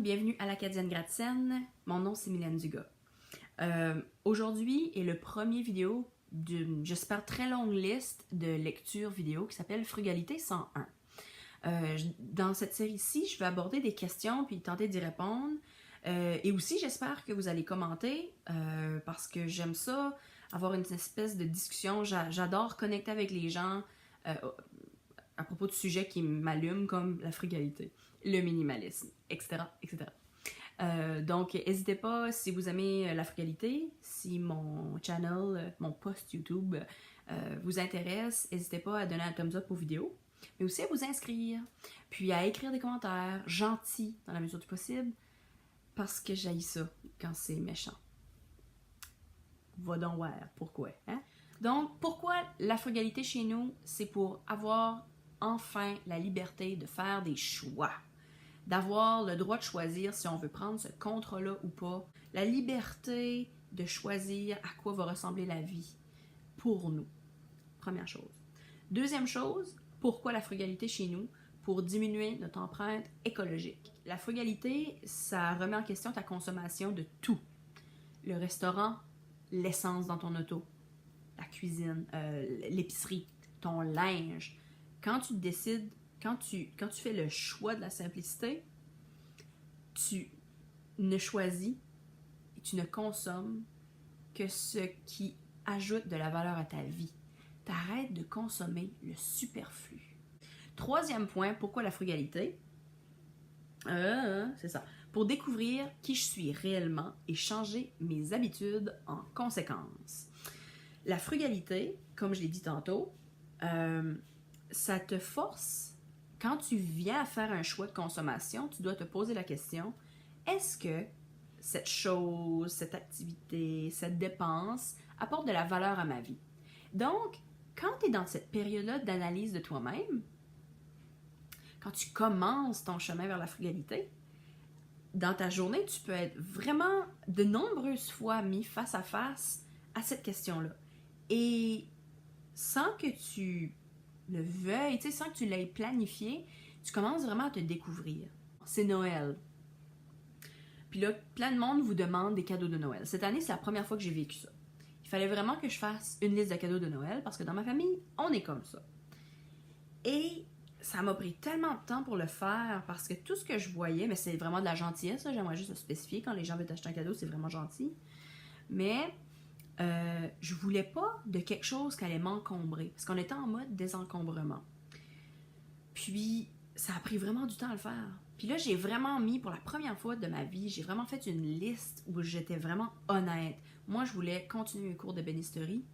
bienvenue à l'Acadienne Gratte-Scène. Mon nom c'est Mylène Dugas. Aujourd'hui est le premier vidéo d'une, j'espère, très longue liste de lectures vidéo qui s'appelle Frugalité 101. Dans cette série-ci, je vais aborder des questions puis tenter d'y répondre. Et aussi, j'espère que vous allez commenter parce que j'aime ça, avoir une espèce de discussion. J'adore connecter avec les gens à propos de sujets qui m'allument comme la frugalité, le minimalisme, etc. etc. Donc, n'hésitez pas si vous aimez la frugalité, si mon channel, mon post YouTube vous intéresse, n'hésitez pas à donner un thumbs up aux vidéos, mais aussi à vous inscrire, puis à écrire des commentaires gentils dans la mesure du possible, parce que j'haïs ça quand c'est méchant. Va donc voir pourquoi, hein? Donc, pourquoi la frugalité chez nous? C'est pour avoir enfin la liberté de faire des choix. D'avoir le droit de choisir si on veut prendre ce contrat-là ou pas. La liberté de choisir à quoi va ressembler la vie pour nous. Première chose. Deuxième chose, pourquoi la frugalité chez nous? Pour diminuer notre empreinte écologique. La frugalité, ça remet en question ta consommation de tout. Le restaurant, l'essence dans ton auto, la cuisine, l'épicerie, ton linge. Quand tu décides, quand tu fais le choix de la simplicité, tu ne choisis et tu ne consommes que ce qui ajoute de la valeur à ta vie. T'arrêtes de consommer le superflu. Troisième point, pourquoi la frugalité? C'est ça. Pour découvrir qui je suis réellement et changer mes habitudes en conséquence. La frugalité, comme je l'ai dit tantôt, ça te force, quand tu viens à faire un choix de consommation, tu dois te poser la question, est-ce que cette chose, cette activité, cette dépense apporte de la valeur à ma vie? Donc, quand tu es dans cette période-là d'analyse de toi-même, quand tu commences ton chemin vers la frugalité, dans ta journée, tu peux être vraiment de nombreuses fois mis face à face à cette question-là. Et sans que tu le veuilles, sans que tu l'aies planifié, tu commences vraiment à te découvrir. C'est Noël. Puis là, plein de monde vous demande des cadeaux de Noël. Cette année, c'est la première fois que j'ai vécu ça. Il fallait vraiment que je fasse une liste de cadeaux de Noël parce que dans ma famille, on est comme ça. Et ça m'a pris tellement de temps pour le faire parce que tout ce que je voyais, mais c'est vraiment de la gentillesse, là, j'aimerais juste le spécifier, quand les gens veulent t'acheter un cadeau, c'est vraiment gentil. Mais je voulais pas de quelque chose qui allait m'encombrer parce qu'on était en mode désencombrement. Puis ça a pris vraiment du temps à le faire. Puis là, j'ai vraiment mis, pour la première fois de ma vie, j'ai vraiment fait une liste où j'étais vraiment honnête. Moi, je voulais continuer un cours d'ébénisterie.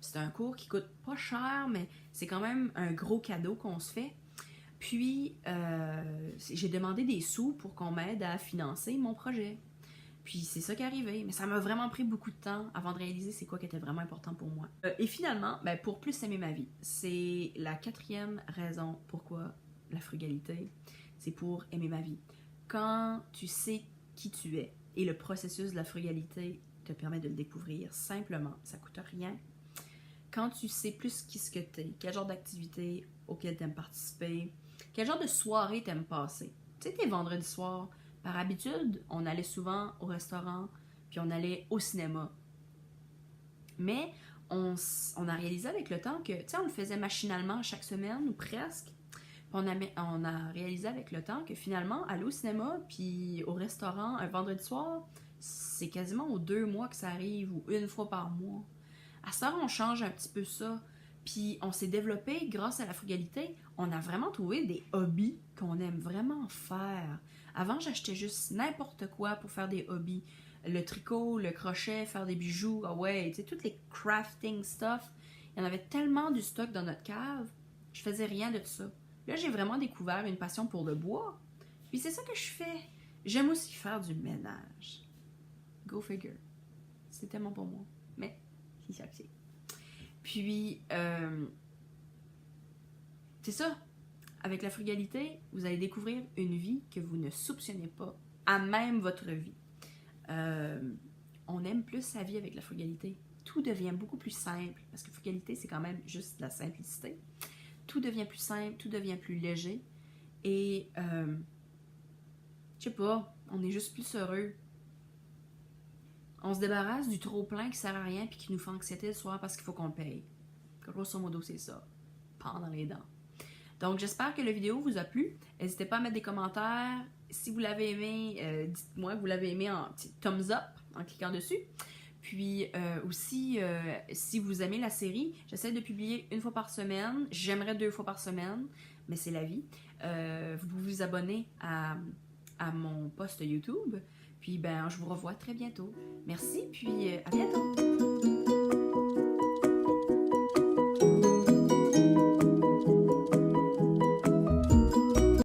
C'est un cours qui coûte pas cher, mais c'est quand même un gros cadeau qu'on se fait. Puis, j'ai demandé des sous pour qu'on m'aide à financer mon projet. Puis, c'est ça qui est arrivé. Mais ça m'a vraiment pris beaucoup de temps avant de réaliser c'est quoi qui était vraiment important pour moi. Et finalement, pour plus aimer ma vie, c'est la quatrième raison pourquoi la frugalité, c'est pour aimer ma vie. Quand tu sais qui tu es et le processus de la frugalité te permet de le découvrir simplement, ça coûte rien. Quand tu sais plus qui ce que t'es, quel genre d'activité auquel t'aimes participer, quel genre de soirée t'aimes passer. Tu sais, tes vendredis soirs, par habitude, on allait souvent au restaurant, puis on allait au cinéma. Mais on a réalisé avec le temps que, tu sais, on le faisait machinalement chaque semaine, ou presque. Puis on a réalisé avec le temps que finalement, aller au cinéma, puis au restaurant, un vendredi soir, c'est quasiment aux 2 mois que ça arrive, ou une fois par mois. À ça, on change un petit peu ça. Puis on s'est développé, grâce à la frugalité, on a vraiment trouvé des hobbies qu'on aime vraiment faire. Avant, j'achetais juste n'importe quoi pour faire des hobbies. Le tricot, le crochet, faire des bijoux, ah ouais, tu sais, toutes les crafting stuff. Il y en avait tellement du stock dans notre cave, je faisais rien de tout ça. Là, j'ai vraiment découvert une passion pour le bois. Puis c'est ça que je fais. J'aime aussi faire du ménage. Go figure. C'est tellement pour moi. Mais puis, c'est ça. Avec la frugalité, vous allez découvrir une vie que vous ne soupçonnez pas, à même votre vie. On aime plus sa vie avec la frugalité. Tout devient beaucoup plus simple, parce que frugalité, c'est quand même juste de la simplicité. Tout devient plus simple, tout devient plus léger. Et, je sais pas, On est juste plus heureux. On se débarrasse du trop-plein qui sert à rien puis qui nous fait anxiété le soir parce qu'il faut qu'on le paye. Grosso modo, c'est ça. Pendant les dents. Donc, j'espère que la vidéo vous a plu. N'hésitez pas à mettre des commentaires. Si vous l'avez aimé, dites-moi que vous l'avez aimé en petit thumbs up en cliquant dessus. Puis aussi, si vous aimez la série, j'essaie de publier 1 fois par semaine. J'aimerais 2 fois par semaine, mais c'est la vie. Vous pouvez vous abonner à mon post YouTube. Puis, ben, je vous revois très bientôt. Merci, puis à bientôt!